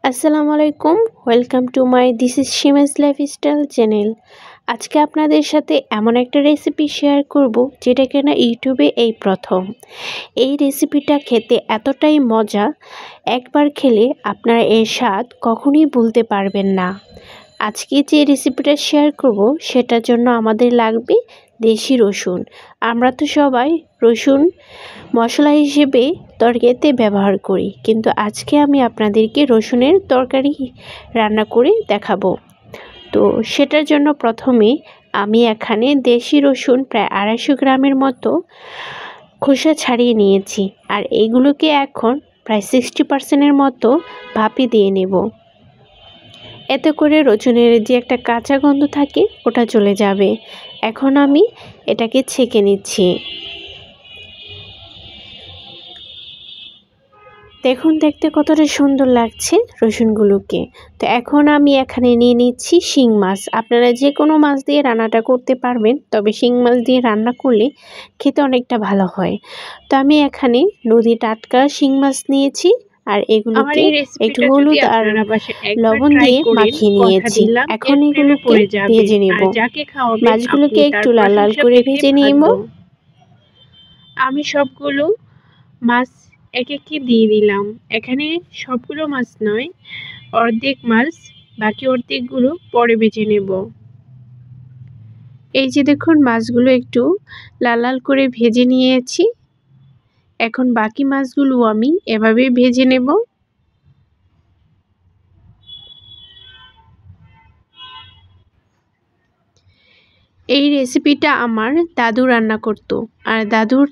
আসসালামু আলাইকুম, welcome to my this is Shima's lifestyle channel. আজকে আপনাদের সাথে এমন একটা রেসিপি শেয়ার করব যেটা কিনা ইউটিউবে এই প্রথম। এই রেসিপিটা খেতে এতটাই মজা, একবার খেলে আপনারা এর স্বাদ কখনোই ভুলতে পারবেন না। আজকে যে রেসিপিটা শেয়ার করব সেটার জন্য আমাদের লাগবে দেশি রসুন। আমরা তো সবাই রসুন মশলা হিসেবে তরকারিতে ব্যবহার করি, কিন্তু আজকে আমি আপনাদেরকে রসুনের তরকারি রান্না করে দেখাবো। তো সেটার জন্য প্রথমে আমি এখানে দেশি রসুন প্রায় 250 গ্রামের মতো খোসা ছাড়িয়ে নিয়েছি, আর এইগুলোকে এখন প্রায় 60% মতো ভাপে দিয়ে নেব। এতে করে রসুনের যে একটা কাঁচা গন্ধ থাকে ওটা চলে যাবে। এখন আমি এটাকে ছেঁকে নিচ্ছি। দেখুন দেখতে কতটা সুন্দর লাগছে রসুনগুলোকে। তো এখন আমি এখানে নিয়ে নিচ্ছি শিং মাছ। আপনারা যে কোনো মাছ দিয়ে রান্নাটা করতে পারবেন, তবে শিং মাছ দিয়ে রান্না করলে খেতে অনেকটা ভালো হয়। তো আমি এখানে নদী টাটকা শিং মাছ নিয়েছি, আর এগুলোকে একটু হলুদ আর লবণ দিয়ে মাখিয়ে নিয়েছি। এখন এগুলোকে ভেজে নেব। মাছগুলোকে একটু লাল লাল করে ভেজে নিব। আমি সবগুলো মাছ এক একটি দিয়ে দিলাম। এখানে সবগুলো মাছ নয়, অর্ধেক মাছ, বাকি অর্ধেকগুলো পরে ভেজে নেব। এই যে দেখুন, মাছগুলো একটু লাল লাল করে ভেজে নিয়েছি। এখন বাকি মাছগুলো আমি এভাবে ভেজে নেব। এই রেসিপিটা আমার দাদু রান্না করতো, আর দাদুর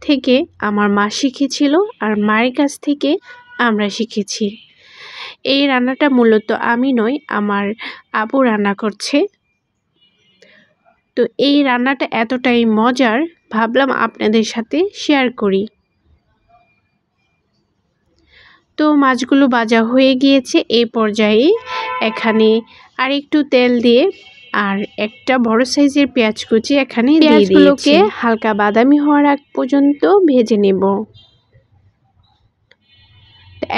থেকে আমার মা শিখেছিল, আর মায়ের কাছ থেকে আমরা শিখেছি। এই রান্নাটা মূলত আমি নয়, আমার আপু রান্না করছে। তো এই রান্নাটা এতটাই মজার, ভাবলাম আপনাদের সাথে শেয়ার করি। তো মাছগুলো ভাজা হয়ে গিয়েছে। এই পর্যায়ে এখানে আর একটু তেল দিয়ে আর একটা বড় সাইজের পেঁয়াজ কুচি এখানে দিয়ে দিয়েছি। পেঁয়াজগুলোকে হালকা বাদামি হওয়ার আগ পর্যন্ত ভেজে নেব।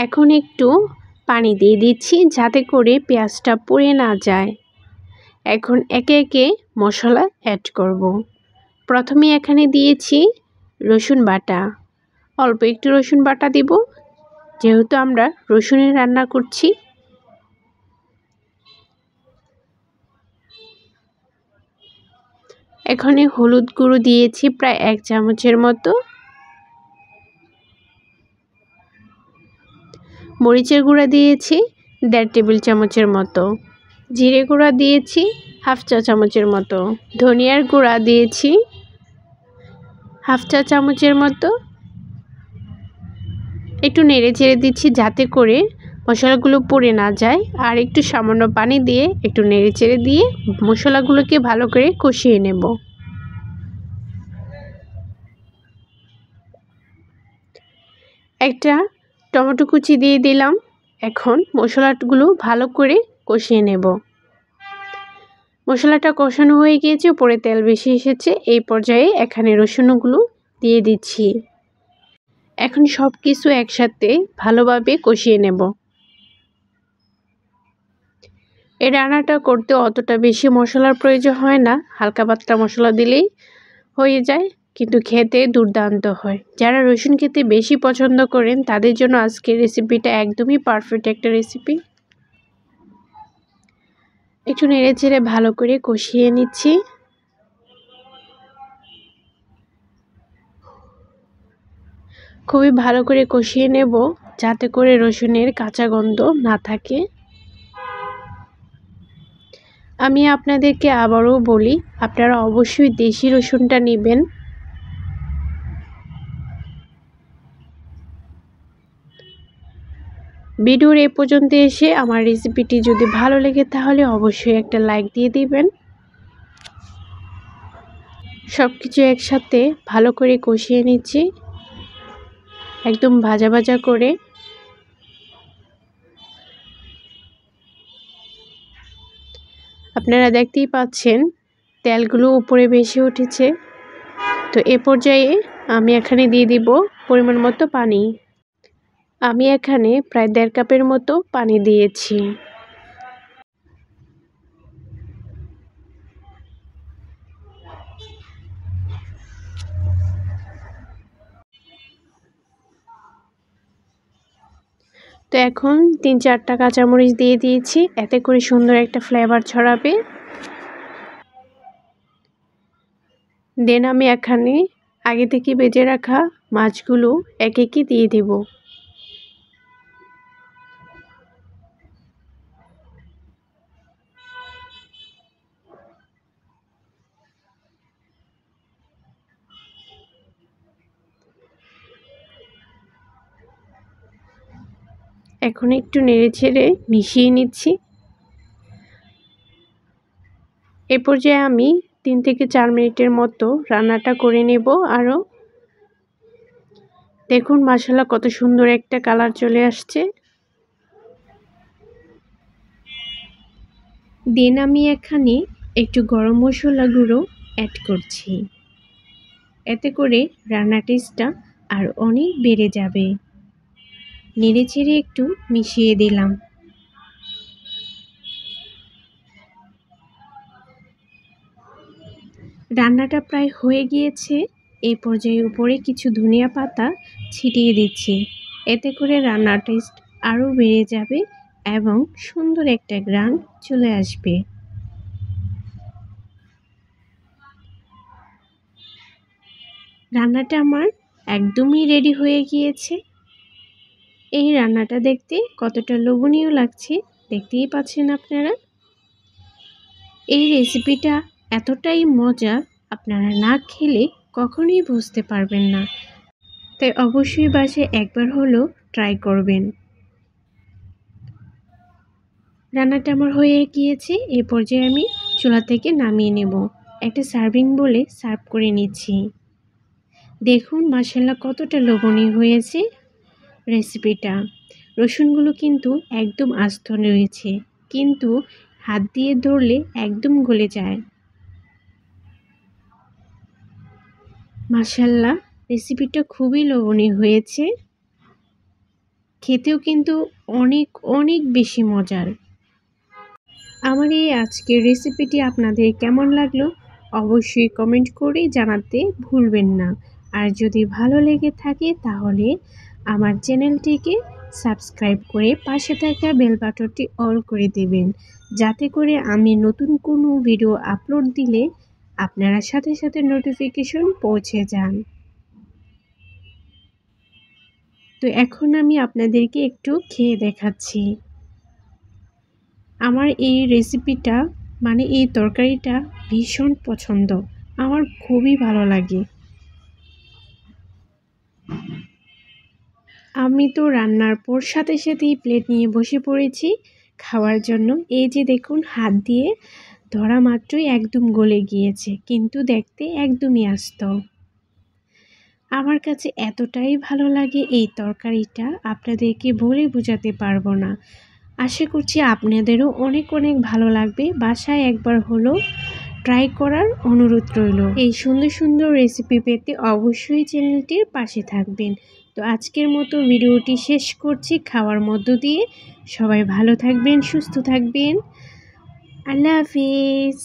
এখন একটু পানি দিয়ে দিচ্ছি যাতে করে পেঁয়াজটা পুড়ে না যায়। এখন একে একে মশলা অ্যাড করব। প্রথমে এখানে দিয়েছি রসুন বাটা। অল্প একটু রসুন বাটা দিব, যেহেতু আমরা রসুনের রান্না করছি। এখানে হলুদ গুঁড়ো দিয়েছি প্রায় 1 চামচের মতো। মরিচের গুঁড়া দিয়েছি 1.5 টেবিল চামচের মতো। জিরে গুঁড়া দিয়েছি 1/2 চা চামচের মতো। ধনিয়ার গুঁড়া দিয়েছি 1/2 চা চামচের মতো। একটু নেড়ে চেড়ে দিচ্ছি যাতে করে মশলাগুলো পুড়ে না যায়, আর একটু সামান্য পানি দিয়ে একটু নেড়ে চেড়ে দিয়ে মশলাগুলোকে ভালো করে কষিয়ে নেব। একটা টমেটো কুচি দিয়ে দিলাম। এখন মশলাগুলো ভালো করে কষিয়ে নেব। মশলাটা কষানো হয়ে গিয়েছে, উপরে তেল বেশি এসেছে। এই পর্যায়ে এখানে রসুনগুলো দিয়ে দিচ্ছি। এখন সব কিছু একসাথে ভালোভাবে কষিয়ে নেব। এই রান্নাটা করতে অতটা বেশি মশলার প্রয়োজন হয় না, হালকা পাতলা মশলা দিলেই হয়ে যায়, কিন্তু খেতে দুর্দান্ত হয়। যারা রসুন খেতে বেশি পছন্দ করেন তাদের জন্য আজকের রেসিপিটা একদমই পারফেক্ট একটা রেসিপি। একটু নেড়ে চেড়ে ভালো করে কষিয়ে নিচ্ছি। খুবই ভালো করে কষিয়ে নেব যাতে করে রসুনের কাঁচা গন্ধ না থাকে। আমি আপনাদেরকে আবারও বলি, আপনারা অবশ্যই দেশি রসুনটা নেবেন। ভিডিওর এ পর্যন্ত এসে আমার রেসিপিটি যদি ভালো লেগে তাহলে অবশ্যই একটা লাইক দিয়ে দিবেন। সব কিছু একসাথে ভালো করে কষিয়ে নিচ্ছি, একদম ভাজা ভাজা করে। আপনারা দেখতেই পাচ্ছেন তেলগুলো উপরে বেশি উঠেছে। তো এ পর্যায়ে আমি এখানে দিয়ে দিব পরিমাণ মতো পানি। আমি এখানে প্রায় 1.5 কাপের মতো পানি দিয়েছি। তো এখন 3-4টা কাঁচামরিচ দিয়ে দিয়েছি, এতে করে সুন্দর একটা ফ্লেভার ছড়াবে। দেন আমি এখানে আগে থেকে ভেজে রাখা মাছগুলো একে একে দিয়ে দেব। এখন একটু নেড়েচেড়ে মিশিয়ে নিচ্ছি। এ পর্যায়ে আমি 3 থেকে 4 মিনিটের মতো রান্নাটা করে নেব আরও। দেখুন মাশাআল্লাহ কত সুন্দর একটা কালার চলে আসছে। দেন আমি এখানে একটু গরম মশলা গুঁড়ো অ্যাড করছি, এতে করে রান্নার টেস্টটা আর অনেক বেড়ে যাবে। নেড়েচেড়ে একটু মিশিয়ে দিলাম। রান্নাটা প্রায় হয়ে গিয়েছে। এই পর্যায়ে উপরে কিছু ধনিয়া পাতা ছিটিয়ে দিচ্ছি, এতে করে রান্নার টেস্ট আরও বেড়ে যাবে এবং সুন্দর একটা ঘ্রাণ চলে আসবে। রান্নাটা আমার একদমই রেডি হয়ে গিয়েছে। এই রান্নাটা দেখতে কতটা লোভনীয় লাগছে দেখতেই পাচ্ছেন আপনারা। এই রেসিপিটা এতটাই মজা, আপনারা না খেলে কখনোই বুঝতে পারবেন না। তাই অবশ্যই বাসায় একবার হলেও ট্রাই করবেন। রান্নাটা আমার হয়ে গিয়েছে। এই পর্যায়ে আমি চুলা থেকে নামিয়ে নেব। একটা সার্ভিং বলে সার্ভ করে নিচ্ছি। দেখুন মাশাআল্লাহ কতটা লোভনীয় হয়েছে রেসিপিটা। রসুনগুলো কিন্তু একদম আস্ত রয়েছে, কিন্তু হাত দিয়ে ধরলে একদম গলে যায়। মাশাআল্লাহ রেসিপিটা খুবই লোভনীয় হয়েছে, খেতেও কিন্তু অনেক অনেক বেশি মজার। আমার এই আজকের রেসিপিটি আপনাদের কেমন লাগলো অবশ্যই কমেন্ট করে জানাতে ভুলবেন না। আর যদি ভালো লেগে থাকে তাহলে আমার চ্যানেলটিকে সাবস্ক্রাইব করে পাশে থাকা বেল বাটনটি অল করে দেবেন, যাতে করে আমি নতুন কোনো ভিডিও আপলোড দিলে আপনারা সাথে সাথে নোটিফিকেশন পৌঁছে যান। তো এখন আমি আপনাদেরকে একটু খেয়ে দেখাচ্ছি। আমার এই রেসিপিটা মানে এই তরকারিটা ভীষণ পছন্দ, আমার খুবই ভালো লাগে। আমি তো রান্নার পর সাথে সাথেই প্লেট নিয়ে বসে পড়েছি খাওয়ার জন্য। এই যে দেখুন হাত দিয়ে ধরা মাত্রই একদম গলে গিয়েছে, কিন্তু দেখতে একদমই আস্ত। আমার কাছে এতটাই ভালো লাগে এই তরকারিটা, আপনাদেরকে বলে বোঝাতে পারবো না। আশা করছি আপনাদেরও অনেক অনেক ভালো লাগবে। বাসায় একবার হলো ট্রাই করার অনুরোধ রইল। এই সুন্দর সুন্দর রেসিপি পেতে অবশ্যই চ্যানেলটির পাশে থাকবেন। তো আজকের মতো ভিডিওটি শেষ করছি খাওয়ার মধ্য দিয়ে। সবাই ভালো থাকবেন, সুস্থ থাকবেন। আল্লাহ হাফিজ।